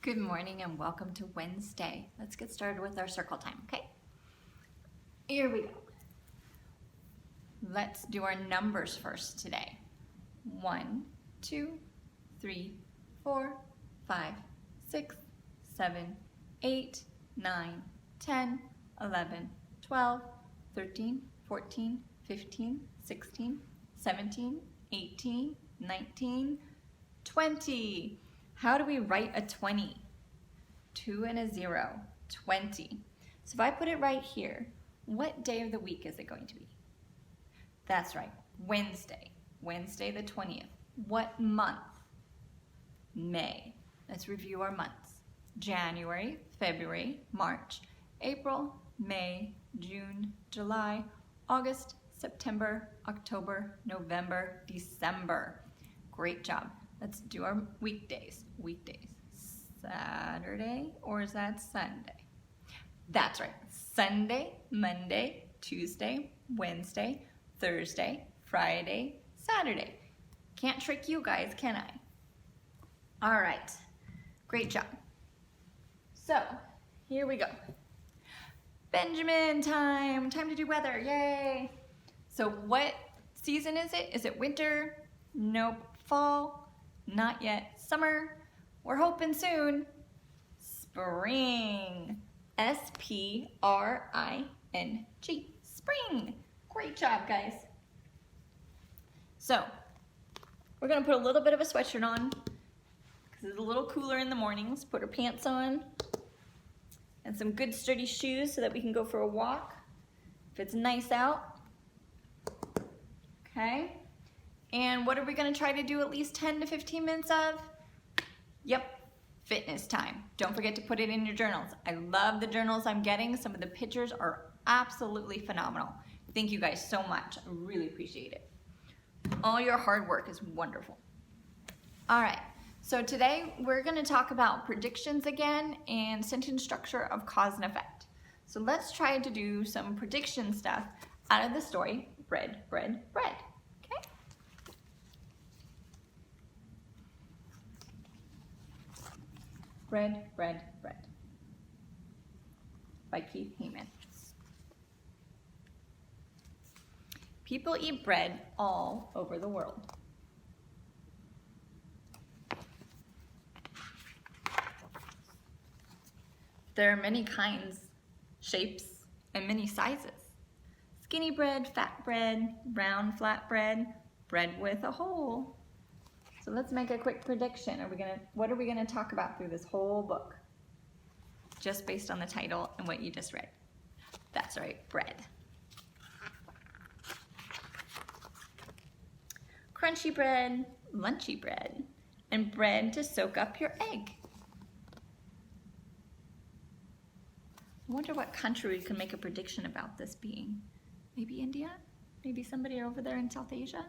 Good morning and welcome to Wednesday. Let's get started with our circle time, okay? Here we go. Let's do our numbers first today. 1, 2, 3, 4, 5, 6, 7, 8, 9, 10, 11, 12, 13, 14, 15, 16, 17, 18, 19, 20. How do we write a 20? 2 and a 0, 20. So if I put it right here, what day of the week is it going to be? That's right, Wednesday. Wednesday the 20th. What month? May. Let's review our months. January, February, March, April, May, June, July, August, September, October, November, December. Great job. Let's do our weekdays. Weekdays. Saturday, or is that Sunday? That's right. Sunday, Monday, Tuesday, Wednesday, Thursday, Friday, Saturday. Can't trick you guys, can I? All right. Great job. So, here we go. Benjamin time. Time to do weather. Yay. So what season is it? Is it winter? Nope. Fall? Not yet. Summer? We're hoping soon. Spring. S-P-R-I-N-G. Spring. Great job, guys. So, we're going to put a little bit of a sweatshirt on because it's a little cooler in the mornings. Put our pants on and some good sturdy shoes so that we can go for a walk if it's nice out. Okay. And what are we going to try to do at least 10 to 15 minutes of? Yep, fitness time. Don't forget to put it in your journals. I love the journals I'm getting. Some of the pictures are absolutely phenomenal. Thank you guys so much. I really appreciate it. All your hard work is wonderful. All right, so today we're going to talk about predictions again and sentence structure of cause and effect. So let's try to do some prediction stuff out of the story, Bread, Bread, Bread. Bread, Bread, Bread by Keith Heyman. People eat bread all over the world. There are many kinds, shapes, and many sizes. Skinny bread, fat bread, round flat bread, bread with a hole. So let's make a quick prediction. What are we gonna talk about through this whole book? Just based on the title and what you just read. That's right, bread. Crunchy bread, lunchy bread, and bread to soak up your egg. I wonder what country we can make a prediction about this being. Maybe India? Maybe somebody over there in South Asia?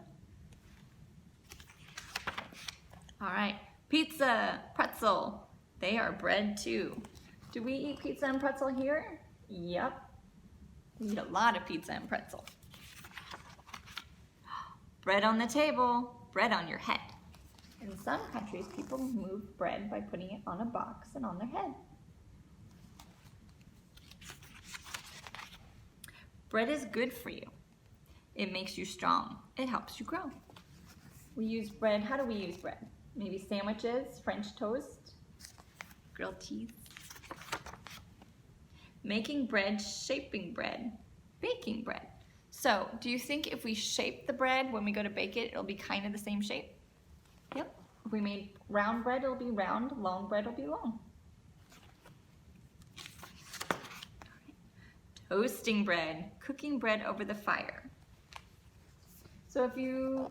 All right, pizza, pretzel, they are bread too. Do we eat pizza and pretzel here? Yep, we eat a lot of pizza and pretzel. Bread on the table, bread on your head. In some countries, people move bread by putting it on a box and on their head. Bread is good for you. It makes you strong. It helps you grow. We use bread, how do we use bread? Maybe sandwiches, French toast, grilled cheese. Making bread, shaping bread, baking bread. So, do you think if we shape the bread when we go to bake it, it'll be kind of the same shape? Yep. If we made round bread, it'll be round, long bread will be long. Toasting bread, cooking bread over the fire. So if you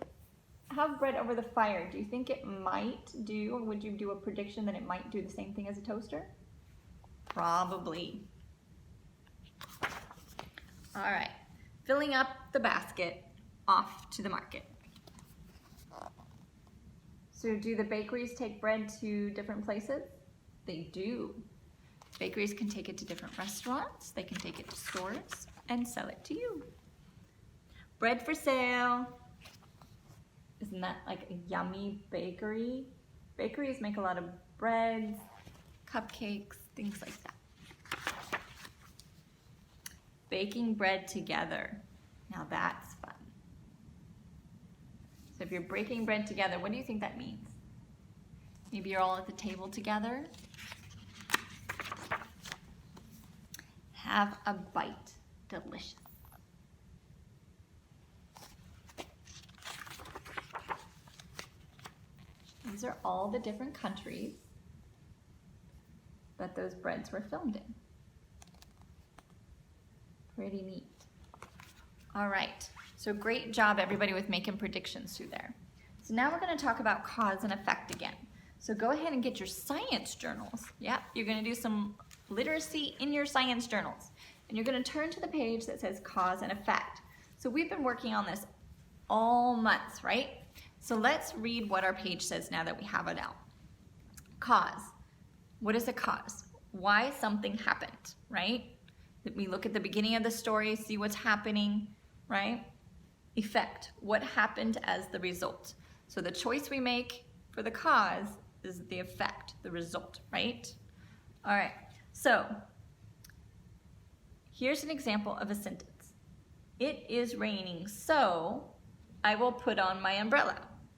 have bread over the fire, do you think it might do, or would you do a prediction that it might do the same thing as a toaster? Probably. All right, filling up the basket, off to the market. So do the bakeries take bread to different places? They do. Bakeries can take it to different restaurants, they can take it to stores, and sell it to you. Bread for sale. Isn't that like a yummy bakery? Bakeries make a lot of breads, cupcakes, things like that. Baking bread together. Now that's fun. So if you're breaking bread together, what do you think that means? Maybe you're all at the table together. Have a bite. Delicious. These are all the different countries that those breads were filmed in. Pretty neat. All right, so great job everybody with making predictions through there. So now we're going to talk about cause and effect again. So go ahead and get your science journals. Yep, you're going to do some literacy in your science journals. And you're going to turn to the page that says cause and effect. So we've been working on this all month, right? So let's read what our page says now that we have it out. Cause. What is a cause? Why something happened, right? We look at the beginning of the story, see what's happening, right? Effect. What happened as the result? So the choice we make for the cause is the effect, the result, right? All right, so here's an example of a sentence. It is raining, so I will put on my umbrella,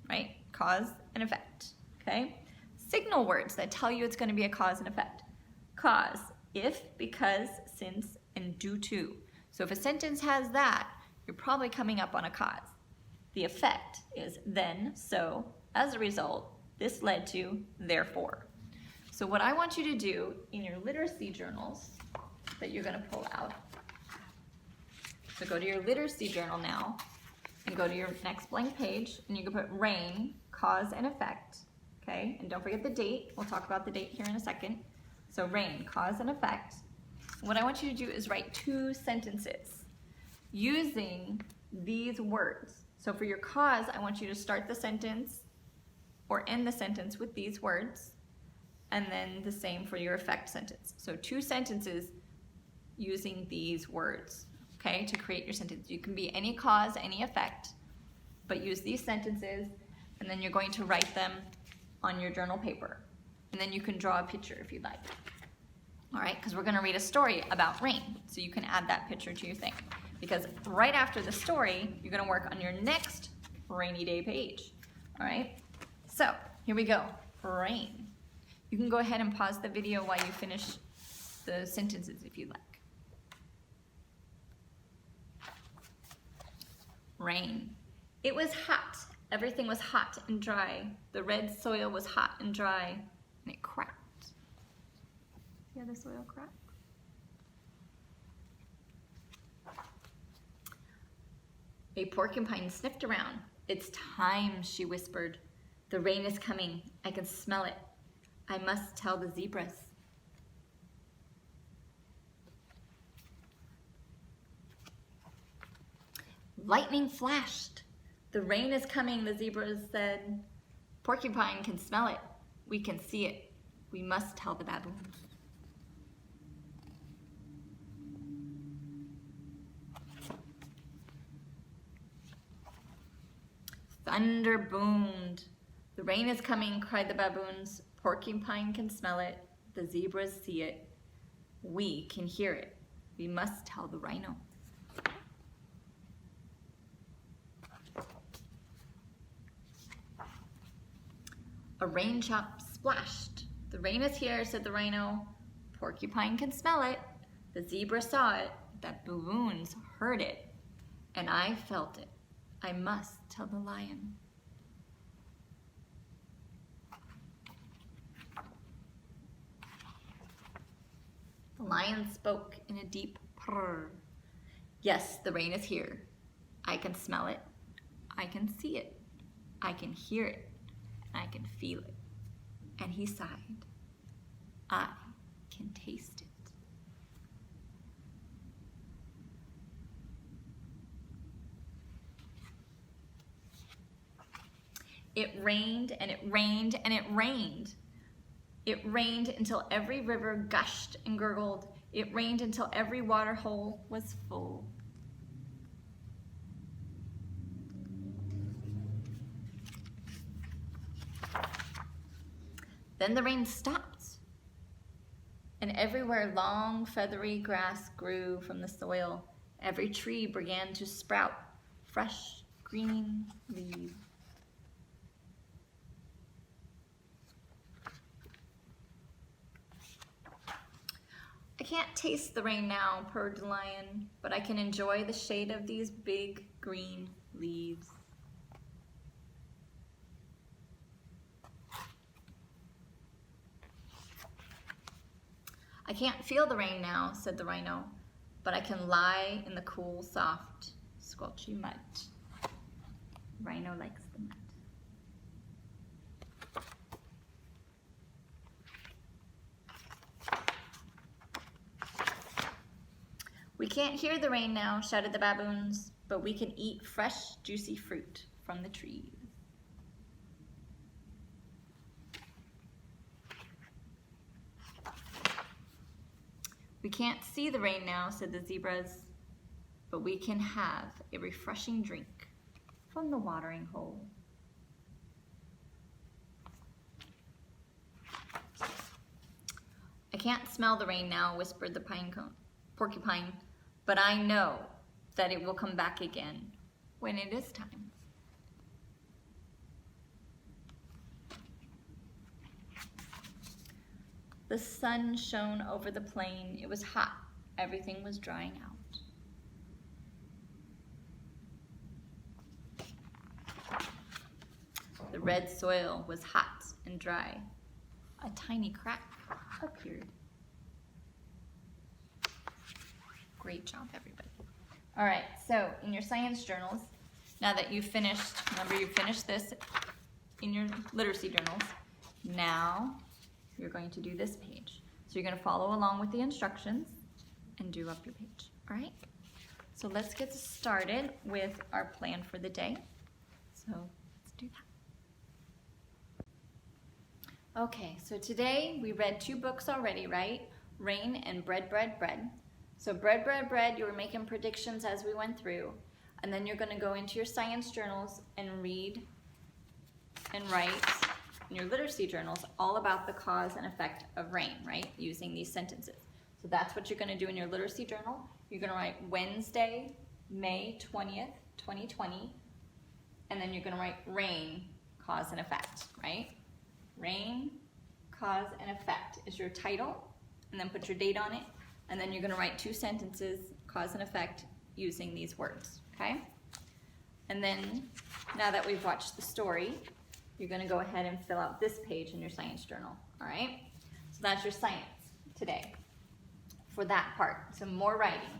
right? Cause and effect, okay? Signal words that tell you it's going to be a cause and effect. Cause, if, because, since, and due to. So if a sentence has that, you're probably coming up on a cause. The effect is then, so, as a result, this led to, therefore. So what I want you to do in your literacy journals that you're going to pull out, so go to your literacy journal now and go to your next blank page and you can put rain, cause and effect, okay? And don't forget the date. We'll talk about the date here in a second. So rain, cause and effect. What I want you to do is write 2 sentences using these words. So for your cause, I want you to start the sentence or end the sentence with these words, and then the same for your effect sentence. So 2 sentences using these words, okay, to create your sentence. You can be any cause, any effect, but use these sentences, and then you're going to write them on your journal paper. And then you can draw a picture if you'd like. All right, because we're going to read a story about rain, so you can add that picture to your thing. Because right after the story, you're going to work on your next rainy day page. All right, so here we go. Rain. You can go ahead and pause the video while you finish the sentences if you'd like. Rain. It was hot. Everything was hot and dry. The red soil was hot and dry, and it cracked. See how the soil cracked? A porcupine sniffed around. It's time, she whispered. The rain is coming. I can smell it. I must tell the zebras. Lightning flashed. The rain is coming, the zebras said. Porcupine can smell it. We can see it. We must tell the baboons. Thunder boomed. The rain is coming, cried the baboons. Porcupine can smell it. The zebras see it. We can hear it. We must tell the rhino. A rain drop splashed. The rain is here, said the rhino. Porcupine can smell it. The zebra saw it. The baboons heard it. And I felt it. I must tell the lion. The lion spoke in a deep purr. Yes, the rain is here. I can smell it. I can see it. I can hear it. I can feel it. And he sighed. I can taste it. It rained and it rained and it rained. It rained until every river gushed and gurgled. It rained until every water hole was full. Then the rain stopped. everywhere long, feathery grass grew from the soil. Every tree began to sprout fresh green leaves. I can't taste the rain now, purred the lion, but I can enjoy the shade of these big green leaves. I can't feel the rain now, said the rhino, but I can lie in the cool, soft, squelchy mud. Rhino likes the mud. We can't hear the rain now, shouted the baboons, but we can eat fresh, juicy fruit from the trees. We can't see the rain now, said the zebras, but we can have a refreshing drink from the watering hole. I can't smell the rain now, whispered the porcupine, but I know that it will come back again when it is time. The sun shone over the plain. It was hot. Everything was drying out. The red soil was hot and dry. A tiny crack appeared. Great job, everybody. All right, so in your science journals, now that you've finished, remember you finished this in your literacy journals, now you're going to do this page. So you're going to follow along with the instructions and do up your page, all right? So let's get started with our plan for the day. So let's do that. Okay, so today we read 2 books already, right? Rain and Bread, Bread, Bread. So bread, bread, bread, you were making predictions as we went through. And then you're going to go into your science journals and read and write in your literacy journals all about the cause and effect of rain, right? Using these sentences. So that's what you're going to do in your literacy journal. You're going to write Wednesday, May 20th, 2020. And then you're going to write rain, cause and effect, right? Rain, cause and effect is your title. And then put your date on it. And then you're going to write 2 sentences, cause and effect, using these words, okay? And then, now that we've watched the story, you're going to go ahead and fill out this page in your science journal, all right? So that's your science today for that part, so more writing.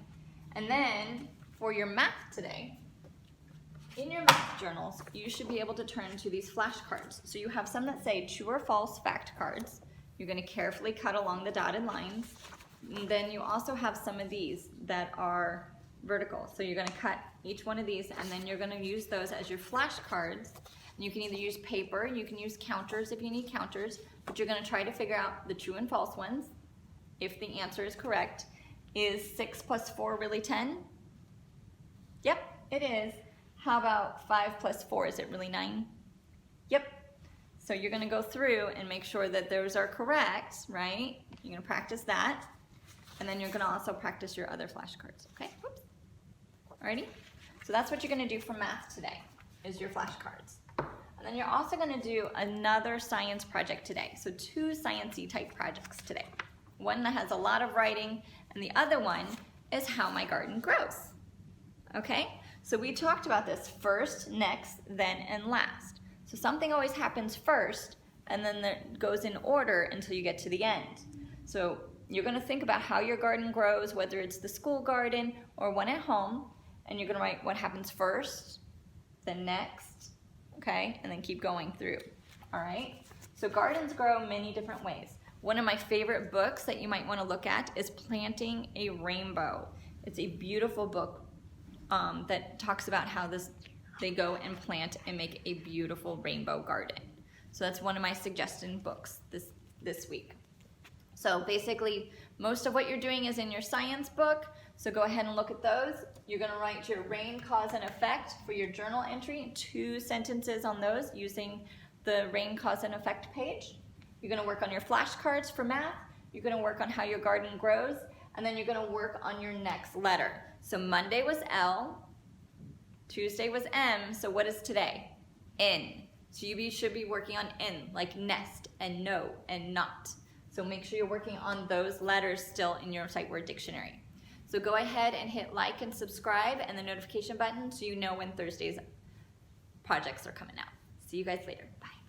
And then, for your math today, in your math journals, you should be able to turn to these flashcards. So you have some that say true or false fact cards. You're going to carefully cut along the dotted lines. And then you also have some of these that are vertical. So you're going to cut each one of these, and then you're going to use those as your flashcards. And you can either use paper, you can use counters if you need counters, but you're going to try to figure out the true and false ones. If the answer is correct, is 6 plus 4 really 10? Yep, it is. How about 5 plus 4, is it really 9? Yep. So you're going to go through and make sure that those are correct, right? You're going to practice that. And then you're going to also practice your other flashcards, okay? Whoops. Alrighty? So that's what you're going to do for math today, is your flashcards. And then you're also going to do another science project today. So 2 sciencey type projects today. One that has a lot of writing, and the other one is how my garden grows. Okay? So we talked about this first, next, then, and last. So something always happens first, and then it goes in order until you get to the end. So you're going to think about how your garden grows, whether it's the school garden or one at home, and you're going to write what happens first, then next, okay, and then keep going through, all right? So gardens grow many different ways. One of my favorite books that you might want to look at is Planting a Rainbow. It's a beautiful book that talks about how they go and plant and make a beautiful rainbow garden. So that's one of my suggested books this week. So basically, most of what you're doing is in your science book, so go ahead and look at those. You're going to write your rain, cause, and effect for your journal entry, 2 sentences on those using the rain, cause, and effect page. You're going to work on your flashcards for math, you're gonna work on how your garden grows, and then you're gonna work on your next letter. So Monday was L, Tuesday was M, so what is today? N. So you should be working on N, like nest and no and not. So make sure you're working on those letters still in your sight word dictionary. So go ahead and hit like and subscribe and the notification button so you know when Thursday's projects are coming out. See you guys later. Bye.